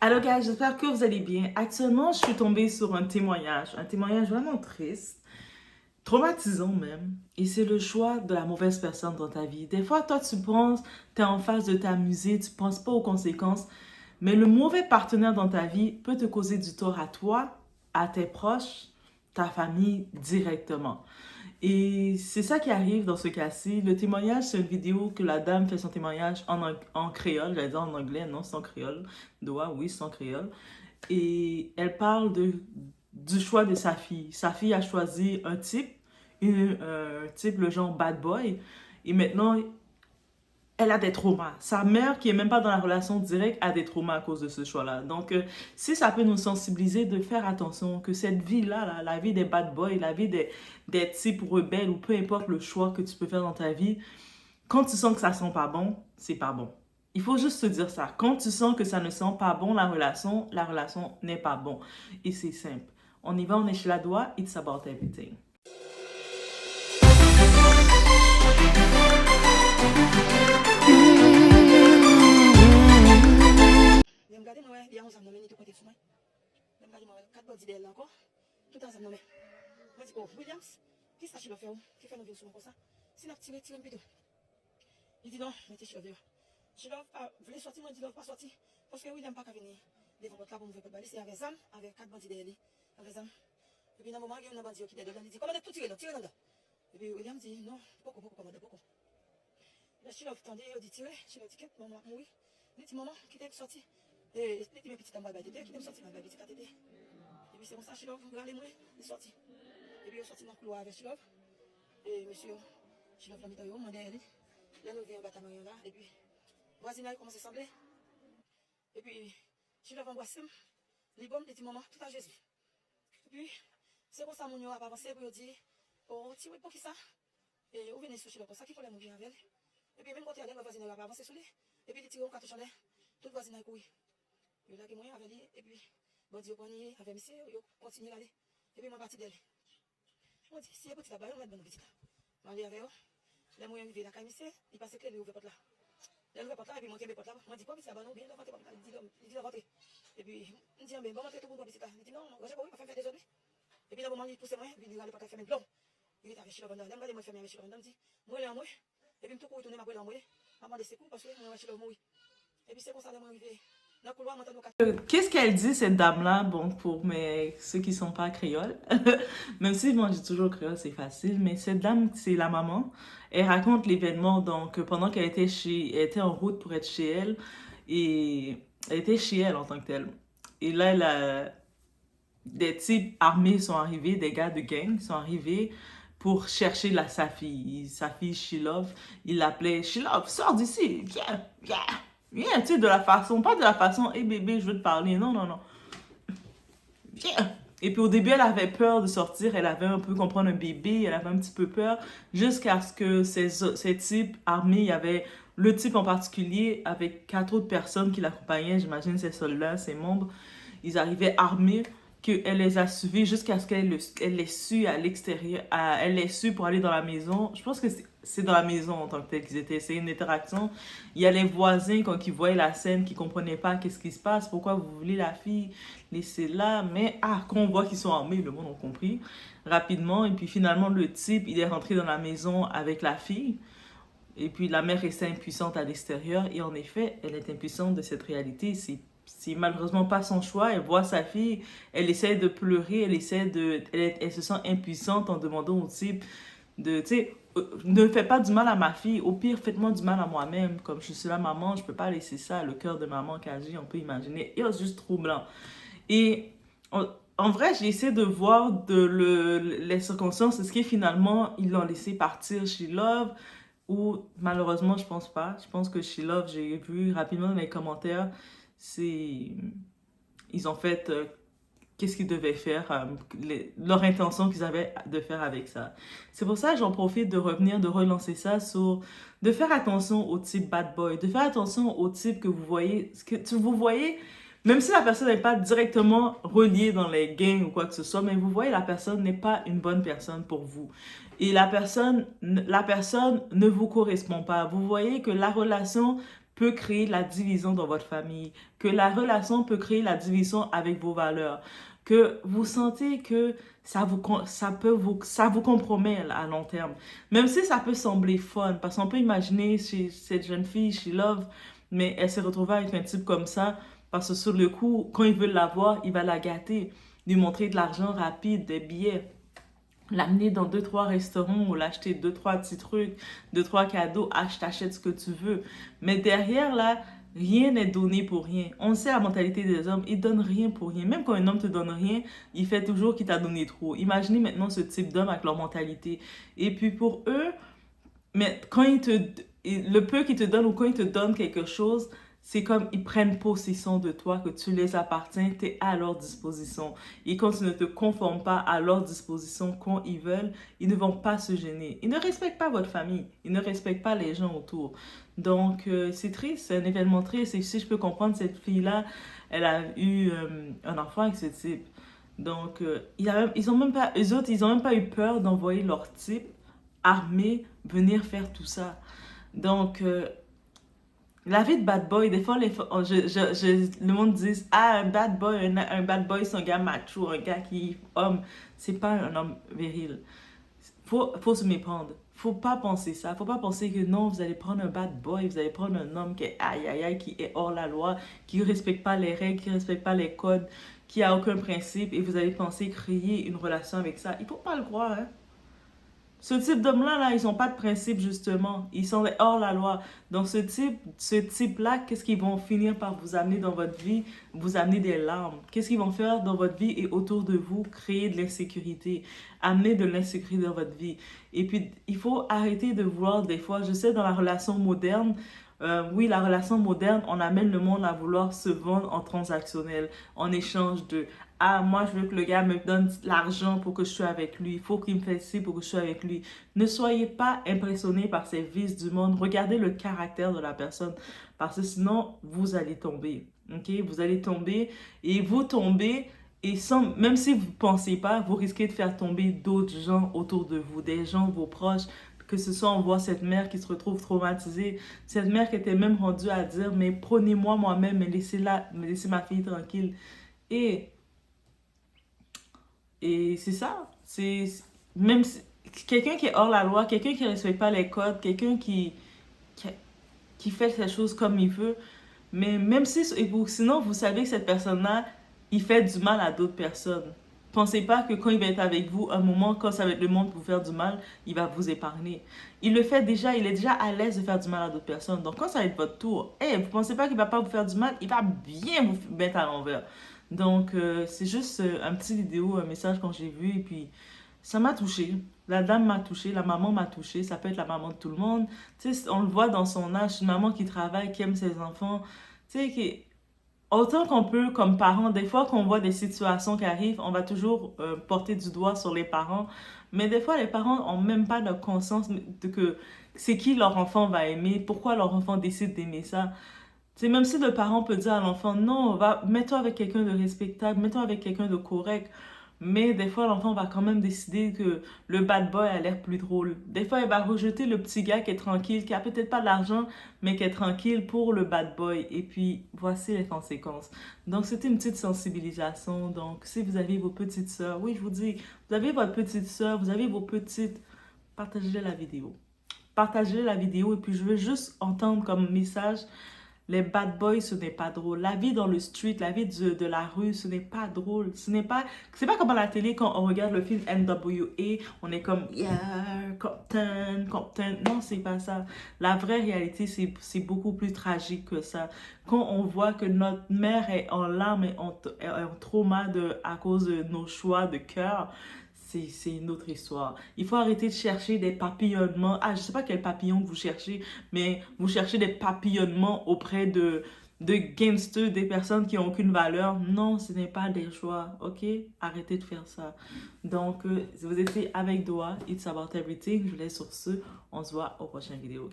Alors, gars, j'espère que vous allez bien. Actuellement, je suis tombée sur un témoignage vraiment triste, traumatisant même. Et c'est le choix de la mauvaise personne dans ta vie. Des fois, toi, tu penses, tu es en phase de t'amuser, tu penses pas aux conséquences, mais le mauvais partenaire dans ta vie peut te causer du tort à toi, à tes proches, ta famille directement. Et c'est ça qui arrive dans ce cas-ci. Le témoignage, c'est une vidéo que la dame fait son témoignage en créole, j'allais dire en anglais, non, c'est en créole. Doigt, oui, c'est en créole. Et elle parle du choix de sa fille. Sa fille a choisi un type, un type le genre bad boy. Et maintenant, elle a des traumas. Sa mère, qui est même pas dans la relation directe, a des traumas à cause de ce choix-là. Donc, si ça peut nous sensibiliser de faire attention, que cette vie-là, là, la vie des bad boys, la vie des types rebelles, ou peu importe le choix que tu peux faire dans ta vie, quand tu sens que ça sent pas bon, c'est pas bon. Il faut juste te dire ça. Quand tu sens que ça ne sent pas bon, la relation n'est pas bon. Et c'est simple. On y va, on est chez la doigt, it's about everything. Je regarde, il y a 11 ans, je suis côté sous moi. Je regarde, 4 bordis d'elle encore. Tout en train de je dis, oh, Williams, qui ça, tu dois faire? Qui fait nos vidéos comme ça? Si nous tirons, tirons plutôt. Il dit non, mettez cheveux. Je voulais sortir, moi, je dis pas sortir. Parce que William n'a pas venir devant votre là pour me faire balayer. C'est avec Zam, avec 4 bandits d'elle. Avec Zam. Et puis, dans un moment, il y a un bandit qui est dedans. Il dit, comment tout tirer, tirez dedans. Et puis, William dit, non, beaucoup, commandez beaucoup. Là, je suis là, attendez, il dit, tirez, je suis là, ticket, maman, oui. Il dit, maman, qui t'es sorti? Et il dit, mes petits amours, qui t'es sorti, ma petite tête. Et puis, c'est comme ça, je suis là, regardez moi, il est sorti. Et puis, il est sorti dans le couloir avec Chilov. Et monsieur, Chilov l'a mis dans le haut, mon derrière. Là, nous venons battre là. Et puis, voisinage commence à sembler. Et puis, Chilov embrasse, les bombes, il dit, maman, tout à Jésus. Et puis, c'est comme ça, mon yo a avancé pour dire, oh, tu vois, pour qui ça? Et vous venez sur Chilov, pour ça qu'il faut la mourir avec elle. Et puis, même quand il y a le voisinage a avancé sur lui, et puis, il tire au cartouche en l'air, tout voisinage courir. Il a gagné avec lui, et puis, bon Dieu, prenez avec monsieur, il continue d'aller. Et puis, moi, parti d'elle. On dit, si il y a petit là-bas, on va mettre petit là. On va avec eux. Les moyens de la camise, il passe que les ouvre porte là. Les ouvre porte là, et puis monter les portes là. On dit, quoi, petit là-bas, non, bien, rentrer porte là. Il dit, rentrer. Et puis, on dit, mais bon, rentrer tout pour petit là. Il dit, non, je sais pas, oui, pas faire des autres. Et puis, dans le moment, il pousse moi, et puis, il va aller pas faire mes blancs. Il est avec Chilo Banda. Il m'a fait mes Chilo Banda. Il dit, moi, il est en moi. Et puis, tout coup, il tourne ma boîte en moi. Maman, laisse coups parce que moi, Chilo mourir. Et puis, c'est comme ça, moi, arrivé. Qu'est-ce qu'elle dit, cette dame-là? Bon, pour ceux qui ne sont pas créoles, même si moi je dis toujours créole, c'est facile, mais cette dame, c'est la maman. Elle raconte l'événement, donc pendant qu'elle était elle était en route pour être chez elle, et elle était chez elle en tant que telle. Et là, des types armés sont arrivés, des gars de gang sont arrivés pour chercher sa fille. Sa fille, Shilov, il l'appelait Shilov, sors d'ici, viens, viens. Viens, tu sais, de la façon, pas de la façon, hé bébé, je veux te parler. Non, non, non. Viens. Et puis au début, elle avait peur de sortir, elle avait un peu comprendre un bébé, elle avait un petit peu peur, jusqu'à ce que ces types armés, il y avait le type en particulier, avec 4 autres personnes qui l'accompagnaient, j'imagine ces soldats, ces membres, ils arrivaient armés, qu'elle les a suivis jusqu'à ce qu'elle les suit à l'extérieur, elle les suit pour aller dans la maison. Je pense que c'est dans la maison en tant que tel qu'ils étaient. C'est une interaction. Il y a les voisins, quand ils voyaient la scène, qui ne comprenaient pas qu'est-ce qui se passe, pourquoi vous voulez la fille laisser là. Mais quand on voit qu'ils sont armés, le monde a compris rapidement. Et puis finalement, le type, il est rentré dans la maison avec la fille. Et puis la mère restait impuissante à l'extérieur. Et en effet, elle est impuissante de cette réalité. C'est malheureusement pas son choix. Elle voit sa fille, elle essaie de pleurer, elle se sent impuissante en demandant au type de, tu sais, ne fais pas du mal à ma fille, au pire, faites-moi du mal à moi-même. Comme je suis la maman, je peux pas laisser ça, le cœur de maman qui agit, on peut imaginer. Et c'est juste troublant. Et en vrai, j'ai essayé de voir les circonstances. Est-ce que finalement, ils l'ont laissé partir chez Love? Ou malheureusement, je pense pas. Je pense que chez Love, j'ai vu rapidement dans les commentaires, ils ont fait qu'est-ce qu'ils devaient faire, leur intention qu'ils avaient de faire avec ça. C'est pour ça que j'en profite de revenir, de relancer ça de faire attention au type bad boy, de faire attention au type que vous voyez, vous voyez, même si la personne n'est pas directement reliée dans les gangs ou quoi que ce soit, mais vous voyez la personne n'est pas une bonne personne pour vous. Et la personne ne vous correspond pas. Vous voyez que la relation peut créer la division dans votre famille, que la relation peut créer la division avec vos valeurs, que vous sentez que ça vous compromet à long terme. Même si ça peut sembler fun, parce qu'on peut imaginer cette jeune fille, she love, mais elle s'est retrouvée avec un type comme ça, parce que sur le coup, quand il veut l'avoir, il va la gâter, lui montrer de l'argent rapide, des billets, l'amener dans 2, 3 restaurants ou l'acheter 2, 3 petits trucs, 2, 3 cadeaux, t'achètes ce que tu veux. Mais derrière, là, rien n'est donné pour rien. On sait la mentalité des hommes, ils donnent rien pour rien. Même quand un homme te donne rien, il fait toujours qu'il t'a donné trop. Imaginez maintenant ce type d'homme avec leur mentalité. Et puis pour eux, mais quand le peu qu'ils te donnent ou quand ils te donnent quelque chose, c'est comme ils prennent possession de toi, que tu les appartiens, tu es à leur disposition. Et quand tu ne te conformes pas à leur disposition quand ils veulent, ils ne vont pas se gêner. Ils ne respectent pas votre famille, ils ne respectent pas les gens autour. Donc, c'est triste, c'est un événement triste. Et si je peux comprendre, cette fille-là, elle a eu un enfant avec ce type. Donc, ils ont même pas, eux autres, ils ont même pas eu peur d'envoyer leur type armé venir faire tout ça. Donc, la vie de bad boy, des fois, le monde dit, ah, un bad boy, c'est un gars macho, un gars qui est homme. C'est pas un homme viril. Faut se méprendre. Faut pas penser ça. Faut pas penser que non, vous allez prendre un bad boy, vous allez prendre un homme qui est aïe aïe aïe, qui est hors la loi, qui respecte pas les règles, qui respecte pas les codes, qui a aucun principe, et vous allez penser créer une relation avec ça. Il faut pas le croire, hein. Ce type d'hommes-là, là, ils n'ont pas de principe, justement. Ils sont hors la loi. Donc, ce type-là, qu'est-ce qu'ils vont finir par vous amener dans votre vie? Vous amener des larmes. Qu'est-ce qu'ils vont faire dans votre vie et autour de vous? Créer de l'insécurité. Amener de l'insécurité dans votre vie. Et puis, il faut arrêter de vouloir, des fois, je sais, dans la relation moderne, oui, la relation moderne, on amène le monde à vouloir se vendre en transactionnel, en échange de ah, moi, je veux que le gars me donne l'argent pour que je sois avec lui. Il faut qu'il me fasse ci pour que je sois avec lui. Ne soyez pas impressionnés par ces vices du monde. Regardez le caractère de la personne. Parce que sinon, vous allez tomber. OK? Vous allez tomber et vous tombez. Et sans, même si vous ne pensez pas, vous risquez de faire tomber d'autres gens autour de vous. Des gens, vos proches. Que ce soit, on voit cette mère qui se retrouve traumatisée. Cette mère qui était même rendue à dire, mais prenez-moi moi-même, mais laissez ma fille tranquille. Et c'est ça. Même quelqu'un qui est hors la loi, quelqu'un qui ne respecte pas les codes, quelqu'un qui, qui fait ses choses comme il veut. Mais même si, sinon, vous savez que cette personne-là, il fait du mal à d'autres personnes. Pensez pas que quand il va être avec vous, un moment, quand ça va être le monde pour vous faire du mal, il va vous épargner. Il le fait déjà, il est déjà à l'aise de faire du mal à d'autres personnes. Donc quand ça va être votre tour, vous pensez pas qu'il va pas vous faire du mal, il va bien vous mettre à l'envers. Donc c'est juste un petit vidéo, un message quand j'ai vu et puis ça m'a touché. La dame m'a touché, la maman m'a touché, ça peut être la maman de tout le monde. Tu sais, on le voit dans son âge, une maman qui travaille, qui aime ses enfants. Tu sais, autant qu'on peut, comme parents, des fois qu'on voit des situations qui arrivent, on va toujours porter du doigt sur les parents. Mais des fois, les parents n'ont même pas de conscience de que c'est qui leur enfant va aimer, pourquoi leur enfant décide d'aimer ça. C'est même si le parent peut dire à l'enfant, non, mets-toi avec quelqu'un de respectable, mets-toi avec quelqu'un de correct. Mais des fois, l'enfant va quand même décider que le bad boy a l'air plus drôle. Des fois, il va rejeter le petit gars qui est tranquille, qui a peut-être pas d'argent, mais qui est tranquille pour le bad boy. Et puis, voici les conséquences. Donc, c'était une petite sensibilisation. Donc, si vous avez vos petites sœurs, oui, je vous dis, vous avez votre petite sœur, vous avez vos petites, partagez la vidéo. Partagez la vidéo et puis je veux juste entendre comme message, les bad boys, ce n'est pas drôle. La vie dans le street, la vie de la rue, ce n'est pas drôle. C'est pas comme à la télé quand on regarde le film NWA, on est comme, yeah, Compton, Compton. Non, c'est pas ça. La vraie réalité, c'est beaucoup plus tragique que ça. Quand on voit que notre mère est en larmes et en trauma à cause de nos choix de cœur, c'est une autre histoire. Il faut arrêter de chercher des papillonnements. Ah, je sais pas quel papillon vous cherchez, mais vous cherchez des papillonnements auprès de gangsters, des personnes qui n'ont aucune valeur. Non, ce n'est pas des choix, ok? Arrêtez de faire ça. Donc, vous étiez avec Doa, It's About Everything. Je vous laisse sur ce. On se voit aux prochaines vidéos.